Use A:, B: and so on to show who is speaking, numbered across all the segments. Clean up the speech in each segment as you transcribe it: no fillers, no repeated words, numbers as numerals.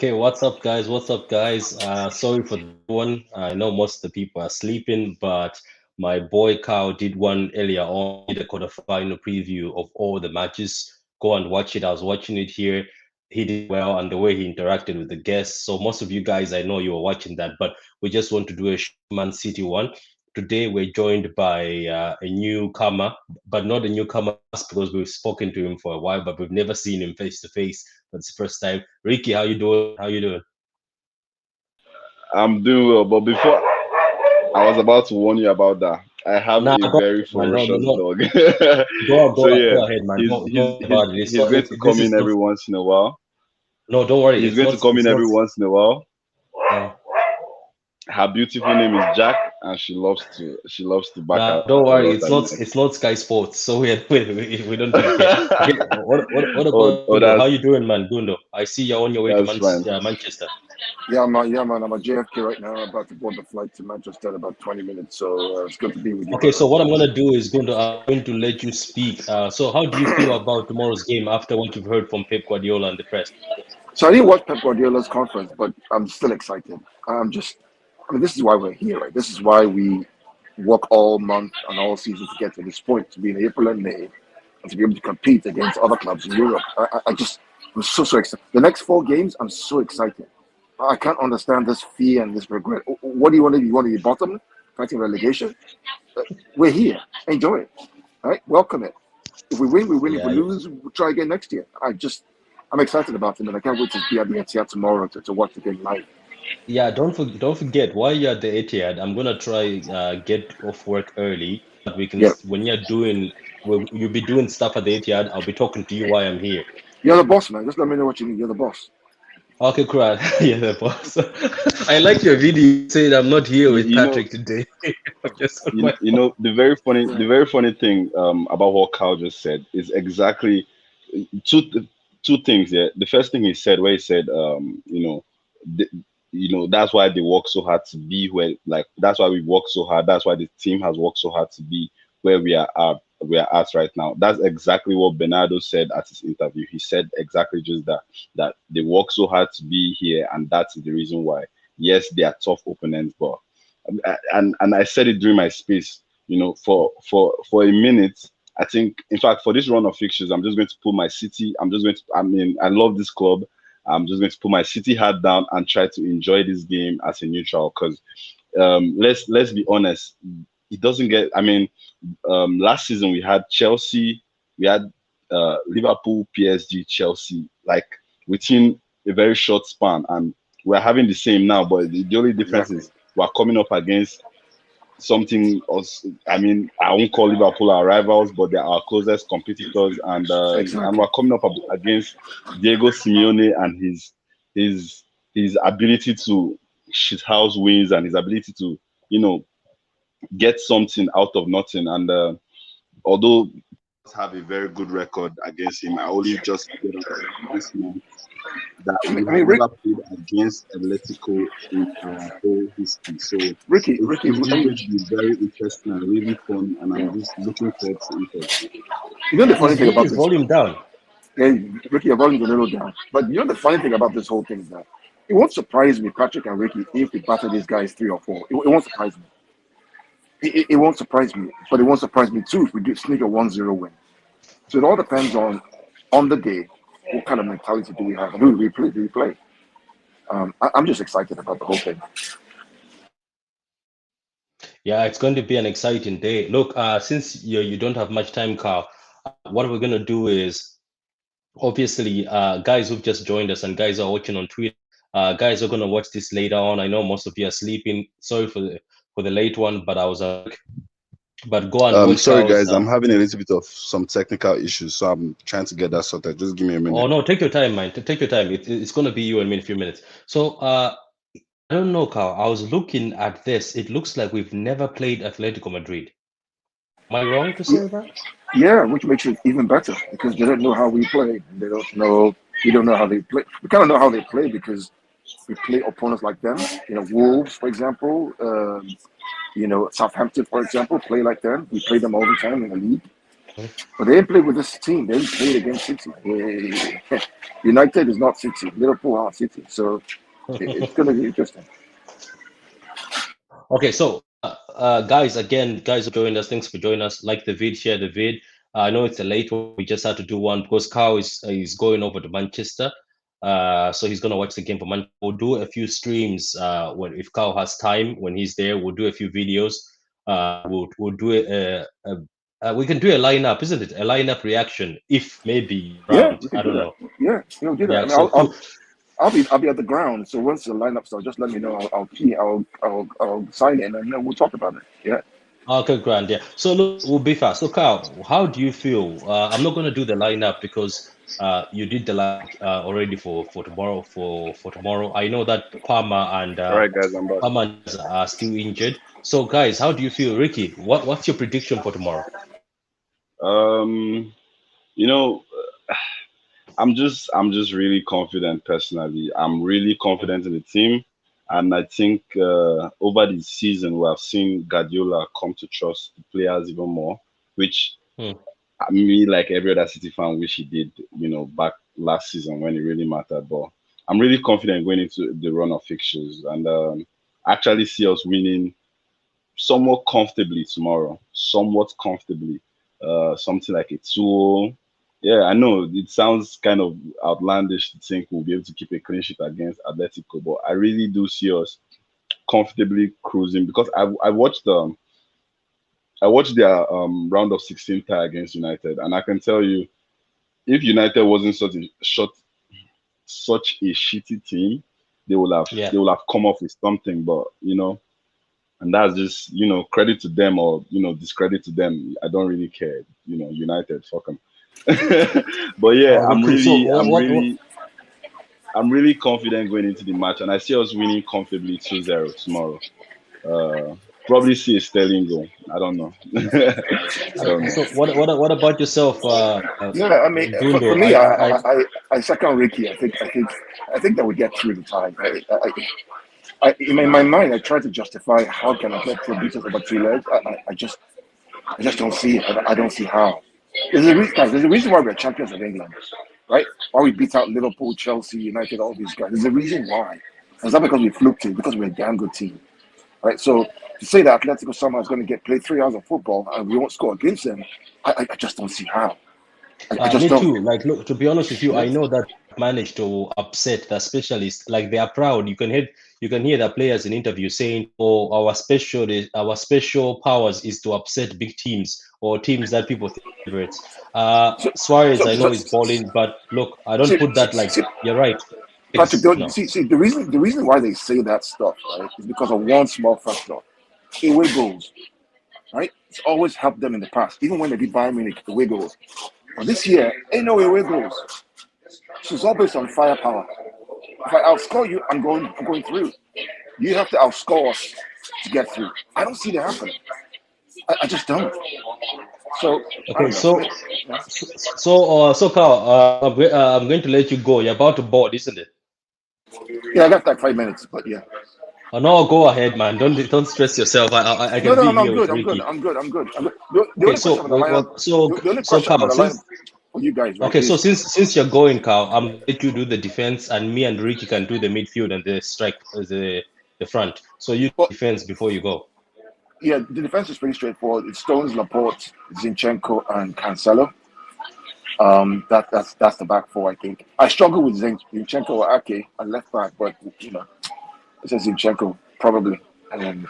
A: Okay, what's up, guys? What's up, guys? Sorry for the one. I know most of the people are sleeping, but my boy Kyle did one earlier on, did a quarterfinal preview of all the matches. Go and watch it. I was watching it here. He did well, and the way he interacted with the guests. So most of you guys, I know you were watching that, but we just want to do a Man City one. Today we're joined by a newcomer, but not a newcomer because we've spoken to him for a while, but we've never seen him face to face. That's the first time. Ricky, how you doing? How you doing?
B: I'm doing well, but before I was about to warn you about that. I have
A: Nah,
B: a
A: go
B: very
A: ahead, man. No, no,
B: ferocious
A: no.
B: dog.
A: Go,
B: So
A: go,
B: yeah,
A: go ahead, man.
B: he's
A: Don't
B: he's
A: worry
B: he's
A: about it. It's
B: he's
A: not.
B: going to
A: This
B: come
A: is
B: in
A: not.
B: every once in a while.
A: No, don't worry.
B: He's
A: It's
B: going
A: not.
B: to come
A: It's
B: in
A: not.
B: every once in a while.
A: Uh,
B: Her beautiful name is Jack, and she loves to back
A: nah,
B: out
A: don't
B: a
A: worry.
B: lot
A: It's
B: at
A: not.
B: night.
A: It's not Sky Sports, so we don't take care. Okay. What
B: Oh,
A: about
B: oh,
A: Gundo? How
B: that's
A: you doing, man? Gundo, I see you're on your way to
B: that's fine.
A: Manchester.
C: Yeah, man. I'm at JFK right now. I'm about to board the flight to Manchester in about 20 minutes. So it's good to be with you,
A: Okay,
C: brother.
A: so what I'm gonna do is Gundo, I'm going to let you speak. So how do you feel about tomorrow's game after what you've heard from Pep Guardiola and the press?
C: So I didn't watch Pep Guardiola's conference, but I'm still excited. I mean, this is why we're here, right? This is why we work all month and all season to get to this point, to be in April and May, and to be able to compete against other clubs in Europe. I'm so excited. The next 4 games, I'm so excited. I can't understand this fear and this regret. What do you want to be? You want to be bottom, fighting relegation? We're here. Enjoy it. Right? Welcome it. If we win, we win. If we
A: Yeah,
C: lose, we'll try again next year. I'm excited about it, and I can't wait to be at the Etihad tomorrow to watch the game live.
A: yeah. Don't forget while you're at the Etihad, I'm gonna try get off work early. But we can
C: Yeah,
A: when you'll be doing stuff at the Etihad. I'll be talking to you while I'm here.
C: you're the boss, man. Just let me know what you need. You're the boss.
A: Okay, cool. Yeah, the boss. I like your video saying I'm not here
B: You,
A: with
B: you know,
A: Patrick today. I'm just on
B: you,
A: my
B: you
A: phone.
B: know the
C: Yeah.
B: very funny thing about what Carl just said is exactly two two things. Yeah, the first thing he said, where he said, the, that's why they work so hard to be where, like, that's why we work so hard. That's why the team has worked so hard to be where we are at right now. That's exactly what Bernardo said at his interview. He said exactly just that they work so hard to be here, and that's the reason why. Yes, they are tough opponents, but and I said it during my space. For a minute, I think, in fact, for this run of fixtures, I'm just going to put my City. I'm just going to. I mean, I love this club. I'm just going to put my City hat down and try to enjoy this game as a neutral. Because let's be honest, it doesn't get. I mean, last season we had Chelsea, we had Liverpool, PSG, Chelsea, like within a very short span, and we're having the same now. But the only difference
C: Exactly.
B: is we're coming up against something else. I mean, I won't call Liverpool our rivals, but they're our closest competitors, and
C: Exactly.
B: we're coming up against Diego Simeone and his his ability to shit house wins and his ability to you know get something out of nothing. And although have a very good record against him, I only just figured out this month that
C: I
B: we
C: mean, I
B: have
C: mean, Rick,
B: never played against Atletico in our whole history. So
C: Ricky.
B: it's
C: I
B: just
C: mean,
B: going to be very interesting and really fun, and I'm
C: yeah.
B: just looking forward to it.
C: You know the funny
A: Is
C: thing about
A: Ricky's
C: this?
A: volume down?
C: Hey, Ricky, your volume's a little down. But you know the funny thing about this whole thing is that it won't surprise me, Patrick and Ricky, if we battle these guys 3 or 4. It won't surprise me. It won't surprise me, but it won't surprise me too if we do sneak a 1-0 win. So it all depends on the day. What kind of mentality do we have, and who do we play? Do we play? I'm just excited about the whole thing.
A: Yeah, it's going to be an exciting day. Look, since you don't have much time, Carl, what we're gonna do is obviously, guys who've just joined us and guys who are watching on Twitter, guys are gonna watch this later on. I know most of you are sleeping. Sorry for the late one, but I was but go and watch
B: Sorry
A: Carl's.
B: guys, I'm having a little bit of some technical issues, so I'm trying to get that sorted. Just give me a
A: Oh
B: minute.
A: no, take your time, man. Take your time. It's gonna be you and me in a few minutes. So, I don't know, Carl. I was looking at this. It looks like we've never played Atletico Madrid. Am I wrong to say that?
C: Yeah, which makes it even better because they don't know how we play. They don't know. We don't know how they play. We kind of know how they play because we play opponents like them. Wolves, for example. Southampton, for example, play like them. We play them all the time in the league. But they didn't play with this team. They didn't play against City. United is not City. Liverpool are City. So it's going to be interesting.
A: Okay, so guys, again, guys who joined us, thanks for joining us. Like the vid, share the vid. I know it's a late one. We just had to do one because Carl is going over to Manchester. So he's gonna watch the game for Manchester. We'll do a few streams when if Carl has time when he's there. We'll do a few videos. We'll do we can do a lineup, isn't it? A lineup reaction if maybe
C: Yeah,
A: around.
C: we can
A: I
C: do
A: don't
C: that.
A: know.
C: Yeah, we'll do that.
A: Yeah.
C: I mean,
A: So cool.
C: I'll be at the ground. So once the lineup starts, just let me know. I'll sign in and then we'll talk about it. Yeah.
A: Okay, grand. Yeah. So look, we'll be fast. So Carl, how do you feel? I'm not going to do the lineup because you did the lineup already for tomorrow. For tomorrow, I know that
B: All right, guys, I'm back.
A: Palmer are still injured. So guys, how do you feel, Ricky? What's your prediction for tomorrow?
B: You know, I'm just really confident personally. I'm really confident in the team, and I think over the season we have seen Guardiola come to trust the players even more, which
A: Hmm.
B: me, like every other City fan, wish he did. Back last season when it really mattered. But I'm really confident going into the run of fixtures, and actually see us winning somewhat comfortably tomorrow. Somewhat comfortably. Something like a 2-0. Yeah, I know it sounds kind of outlandish to think we'll be able to keep a clean sheet against Atletico, but I really do see us comfortably cruising because I watched their round of 16 tie against United, and I can tell you, if United wasn't such a shitty team, they will have
A: Yeah.
B: come up with something. But and that's just credit to them or discredit to them. I don't really care. United, fuck them. But yeah,
A: Okay, cool. So
B: I'm really confident going into the match, and I see us winning comfortably 2-0 tomorrow. Probably see a Sterling goal. I don't know. I don't know.
A: So what about yourself,
C: Yeah, I mean, for
A: Gundo?
C: me, I second Ricky. I think that we get through the tie. In my mind, I try to justify how can I get through beat us over 2 legs. I just don't see it. I don't see how. There's a reason, guys. There's a reason why we're champions of England, right? Why we beat out Liverpool, Chelsea, United, all these guys. There's a reason why. It's not because we fluked it, because we're a damn good team, right? So to say that Atletico somehow is going to play 3 hours of football and we won't score against them, I just don't see how. I just
A: me
C: don't.
A: too. Like, look, to be honest with you,
C: Yeah.
A: I know that managed to upset the specialists. Like they are proud. You can hear the players in interviews saying, "Oh, our special powers is to upset big teams or teams that people think are favorites."
C: So,
A: Suarez,
C: so,
A: I
C: so
A: know is balling, but look, I don't
C: see,
A: put that like.
C: see,
A: You're right.
C: Patrick,
A: No.
C: see, the reason why they say that stuff, right, is because of one small factor: away goals, right? It's always helped them in the past, even when they beat Bayern Munich, away goals. But this year, ain't no away goals. So it's all based on firepower. If I outscore you, I'm going through. You have to outscore us to get through. I don't see that happening. I just don't. So I
A: Okay,
C: don't know.
A: so Carl, I'm going to let you go. You're about to board, isn't it?
C: Yeah, I got like 5 minutes, but yeah.
A: Oh, no, go ahead, man. Don't stress yourself. I
C: No,
A: can be
C: I'm
A: here with
C: good. I'm good.
A: Ricky.
C: I'm good. I'm good. The
A: Okay,
C: only question about the lineup, the only
A: so
C: question
A: Carl,
C: about the lineup
A: since
C: for you guys, right,
A: okay, so
C: is
A: since you're going, Carl, I'm gonna let you do the defense, and me and Ricky can do the midfield and the strike, the front. So you
C: well,
A: defense before you go.
C: yeah, the defense is pretty straightforward. It's Stones, Laporte, Zinchenko, and Cancelo. That's the back four, I think. I struggle with Zinchenko or Ake at left back, but it's a Zinchenko probably. And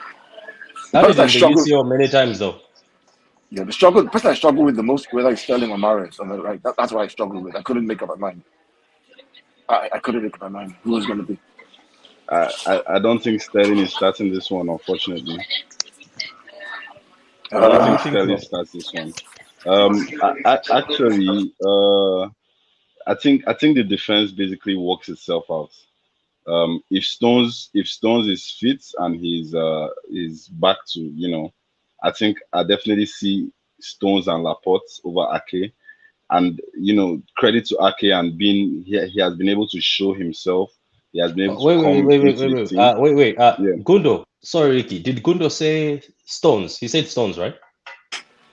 C: the
A: Had it
C: person I
A: in the
C: struggle,
A: UCL many times though.
C: yeah, the person I struggle with the most, whether it's Sterling or Mahrez on the right. That's what I struggle with. I couldn't make up my mind. I couldn't make up my mind who was going to be.
B: I don't think Sterling is starting this one, unfortunately. I don't think
A: think
B: Sterling
A: so.
B: starts this one. Actually, I think the defense basically works itself out. If Stones is fit and he's back to I think I definitely see Stones and Laporte over Ake. And credit to Ake and being he has been able to show himself. He has been able to come into the team.
A: Wait.
B: Yeah,
A: Gundo. Sorry, Ricky. Did Gundo say Stones? He said Stones, right?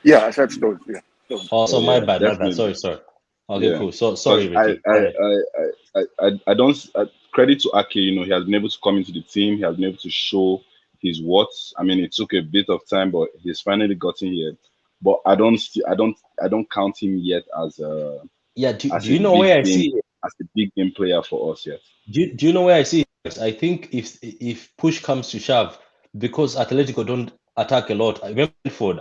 C: Yeah, I said Stones. Yeah.
A: Oh, so
B: Oh
A: my
B: yeah,
A: bad, my bad.
B: definitely.
A: Sorry, sorry. Okay,
B: Yeah,
A: cool. So
B: because
A: sorry, Ricky. Go ahead.
B: I don't credit to Ake. You know, he has been able to come into the team. He has been able to show his worth. I mean, it took a bit of time, but he's finally gotten here. But I don't count him yet
A: Yeah, do
B: as a
A: you know where
B: big
A: I
B: game
A: see
B: player for us yet.
A: do you know where I see it? I think if push comes to shove, because Atletico don't attack a lot, Brentford,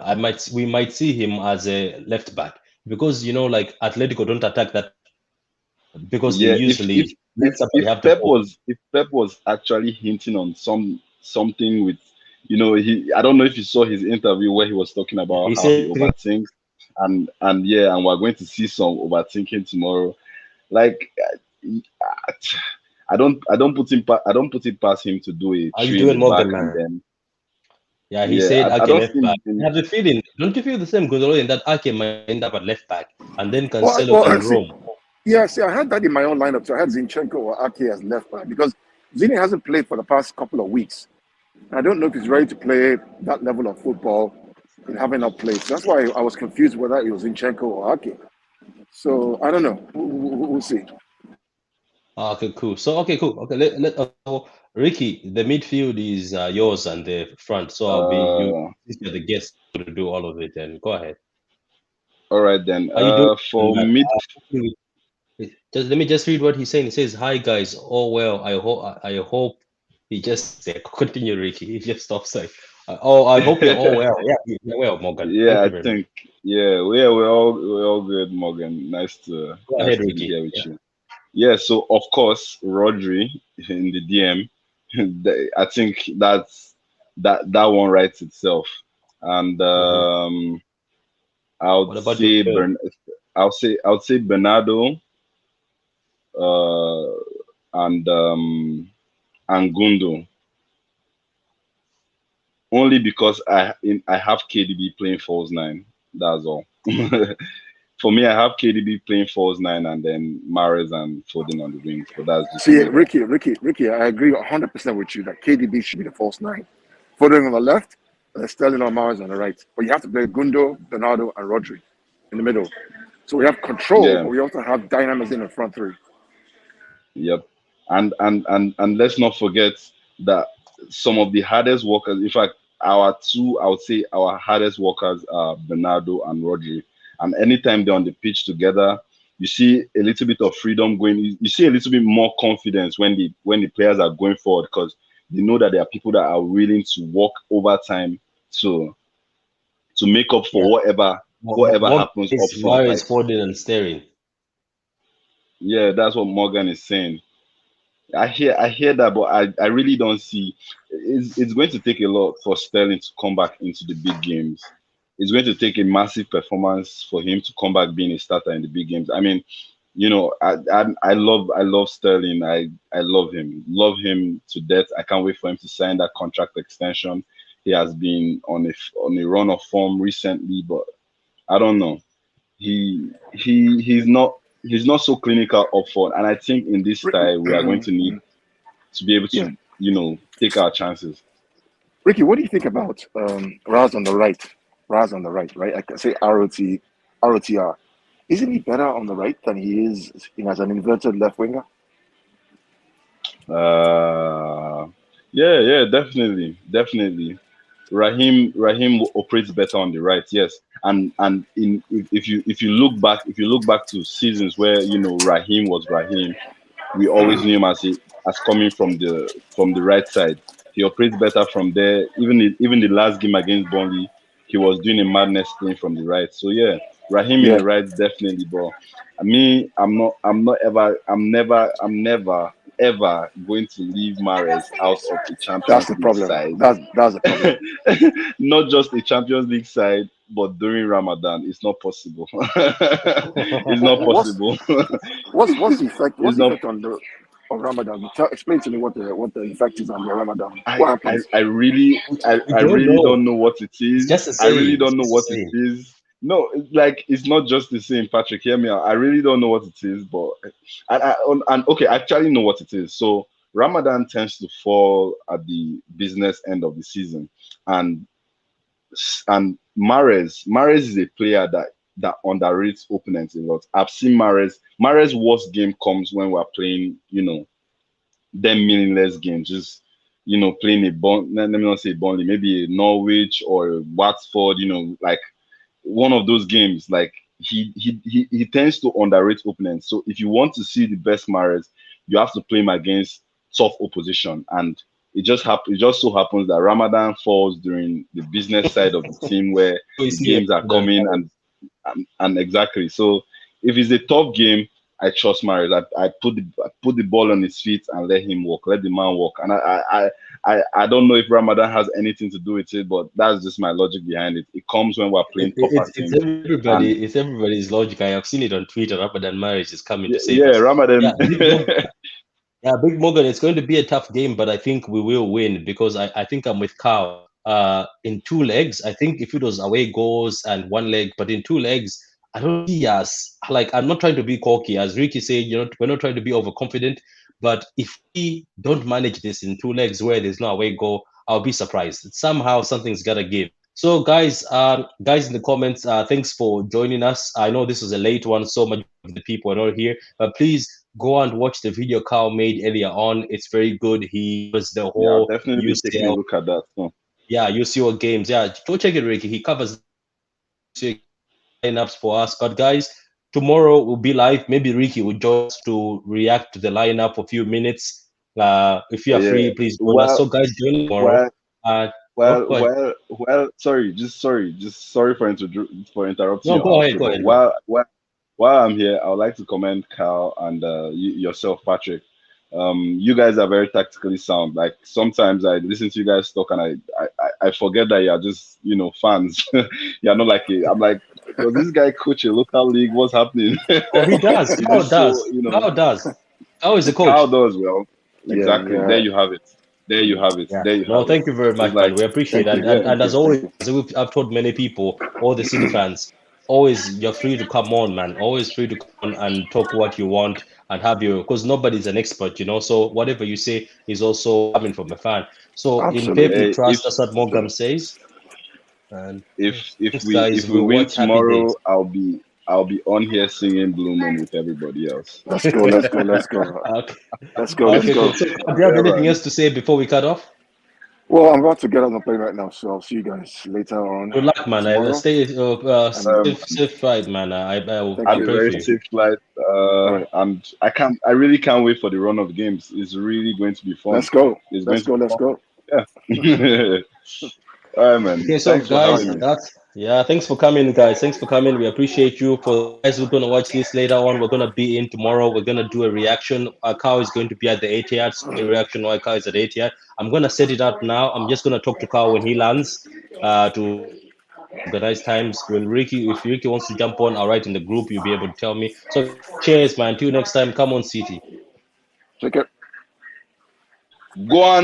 A: we might see him as a left back because like Atletico don't attack that because they
B: Yeah,
A: usually let somebody have the ball.
B: If Pep was actually hinting on something with, he I don't know if you saw his interview where he was talking about
A: He
B: how he
A: said
B: overthinks, and yeah, and we're going to see some overthinking tomorrow. Like, I don't put it past him to do a
A: how you
B: three in
A: doing,
B: the back,
A: Morgan,
B: and
A: man?
B: then
A: Yeah, he
B: yeah,
A: said
B: I
A: Ake
B: don't
A: left
B: see
A: back.
B: him doing.
A: I have a feeling. Don't you feel the same, Gonzalo, in that Ake might end up at left back and then
C: Well,
A: Cancelo
C: well,
A: can
C: see,
A: roam?
C: yeah, see, I had that in my own lineup. So I had Zinchenko or Ake as left back because Zini hasn't played for the past couple of weeks. I don't know if he's ready to play that level of football in having not played. So that's why I was confused whether it was Zinchenko or Ake. So I don't know. We'll see.
A: Ah, okay, cool. So, okay, cool. Okay, so Ricky, the midfield is yours and the front. So I'll be you.
B: Uh,
A: Since you're the guest to do all of it, and go ahead.
B: all right then.
A: How you doing,
B: For
A: man?
B: mid,
A: Just let me just read what he's saying. He says, "Hi guys, oh well. I hope he just continue, Ricky. He just stops like, oh, I hope you're all well. Yeah, you're well, Morgan.
B: yeah,
A: Thank
B: I
A: you very much.
B: think we're all good, Morgan.
A: Go
B: Nice
A: ahead,
B: to be
A: Ricky.
B: here with
A: Yeah.
B: you. Yeah, so of course, Rodri in the DM, I think that one writes itself. And
A: Mhm.
B: I would
A: What about your
B: say
A: third?
B: I would say Bernardo, uh, and Gundo, only because I have KDB playing false nine. That's all. For me, I have KDB playing false nine, and then Mahrez and Foden on the wings. But that's just
C: See,
B: me, though.
C: Ricky, I agree 100% with you that KDB should be the false nine. Foden on the left, and then Sterling or Mars on the right. But you have to play Gundo, Bernardo, and Rodri in the middle. So we have control,
B: Yeah.
C: but we also have dynamism in the front three.
B: Yep. And let's not forget that some of the hardest workers, in fact, I would say our hardest workers are Bernardo and Rodri. And anytime they're on the pitch together, you see a little bit of freedom going. You see a little bit more confidence when the players are going forward because they know that there are people that are willing to work overtime to to make up
A: Yeah,
B: for whatever
A: Morgan
B: happens up
A: is
B: front.
A: Mario
B: Like,
A: is Foden and Sterling.
B: yeah, that's what Morgan is saying. I hear that, but I really don't see. It's going to take a lot for Sterling to come back into the big games. It's going to take a massive performance for him to come back being a starter in the big games. I mean, I love Sterling. I love him to death. I can't wait for him to sign that contract extension. He has been on a run of form recently, but I don't know. He's not so clinical up front, and I think in this style we are going to need to be able
C: Yeah.
B: to take our chances.
C: Ricky, what do you think about Raz on the right? Raz on the right, right? I can say ROTR. Isn't he better on the right than he is as an inverted left winger?
B: Uh, yeah, definitely. Raheem operates better on the right, yes. And if you look back to seasons where Raheem was Raheem, we always knew him as coming from the right side. He operates better from there. Even the last game against Burnley, he was doing a madness playing from the right. So yeah, Raheem in
C: Yeah,
B: the right definitely. But I'm never ever going to leave Mahrez out of a
C: that's
B: Champions
C: the
B: League
C: problem.
B: side.
C: That's the problem.
B: Not just a Champions League side, but during Ramadan, it's not possible. It's not
C: What's
B: possible.
C: what's the effect?
B: It's
C: What's the
B: not.
C: effect on the of Ramadan? Explain to me what the effect is on the Ramadan.
B: I,
C: What
B: I,
C: happens?
B: I really
A: We
B: I
A: don't
B: really
A: know.
B: don't know what it
A: It's
B: is.
A: just a
B: I really
A: saying. It's
B: don't know
A: just a
B: what it
A: saying.
B: is. No, like it's not just the same, Patrick. Hear me out. I really don't know what it is, but and okay, I actually know what it is. So Ramadan tends to fall at the business end of the season, and Mahrez is a player that that underrates opponents a lot. I've seen Mahrez's worst game comes when we're playing, them meaningless games. Just playing let me not say Burnley, maybe a Norwich or Watford. Like one of those games. Like he tends to underrate opponents. So if you want to see the best Mahrez, you have to play him against tough opposition. And it just so happens that Ramadan falls during the business side of the team where the games are coming and exactly. So if it's a tough game, I trust Mahrez. I put the ball on his feet and let him walk. Let the man walk. And I don't know if Ramadan has anything to do with it, but that's just my logic behind it. It comes when we're playing tougher teams.
A: It's everybody's logic. I have seen it on Twitter. Ramadan Mahrez is coming to save us.
B: Ramadan.
A: Yeah, Big Morgan, it's going to be a tough game, but I think we will win because I think I'm with Carl. In 2 legs, I think if it was away goals and 1 leg, but in 2 legs, I don't see us. Like, I'm not trying to be cocky. As Ricky said, we're not trying to be overconfident. But if we don't manage this in 2 legs where there's no away goal, I'll be surprised. Somehow something's got to give. So, guys in the comments, thanks for joining us. I know this was a late one, so much of the people are not here, but please go and watch the video Carl made earlier on. It's very good. He was the whole
B: I'll definitely be taking a look at that. So.
A: Yeah, UCL games. Yeah, go check it, Ricky. He covers lineups for us. But guys, tomorrow will be live. Maybe Ricky will join us to react to the lineup for a few minutes. If you are free, please join us. So guys, join tomorrow.
B: Sorry for interrupting.
A: No, go ahead.
B: While I'm here, I would like to commend Carl and yourself, Patrick. You guys are very tactically sound. Like sometimes I listen to you guys talk and I forget that you're just fans. You're not like I'm like, does this guy coach a local league? What's happening?
A: Oh, he does. How does? How is the coach?
B: How does well? Exactly. Yeah. There you have it.
A: No, thank you very much, man. We appreciate it. And as always, I've told many people, all the City fans, always you're free to come on, man. Always free to come on and talk what you want and have your, because nobody's an expert, So whatever you say is also coming from a fan. So absolutely. In Pep, trust, that's what Morgan says. And
B: if we win tomorrow, I'll be on here singing Blue Moon with everybody else.
C: Let's go. Okay. Let's go.
A: So, do you have anything else to say before we cut off?
C: Well, I'm about to get on the plane right now, so I'll see you guys later on.
A: Good luck, man. I stay safe flight, man. I
B: pray very safe flight. Right. And I really can't wait for the run of games. It's really going to be fun.
C: Let's go. Let's go.
B: Yeah. All right, man.
A: Okay, so guys, thanks for coming, guys. Thanks for coming. We appreciate you. For guys who are gonna watch this later on, we're gonna be in tomorrow. We're gonna do a reaction. Carl is going to be at the Etihad. So a reaction why Carl is at Etihad. I'm gonna set it up now. I'm just gonna talk to Carl when he lands to organize times. If Ricky wants to jump on, I'll write in the group. You'll be able to tell me. So cheers, man. Until next time. Come on, City.
C: Take care.
B: Go on.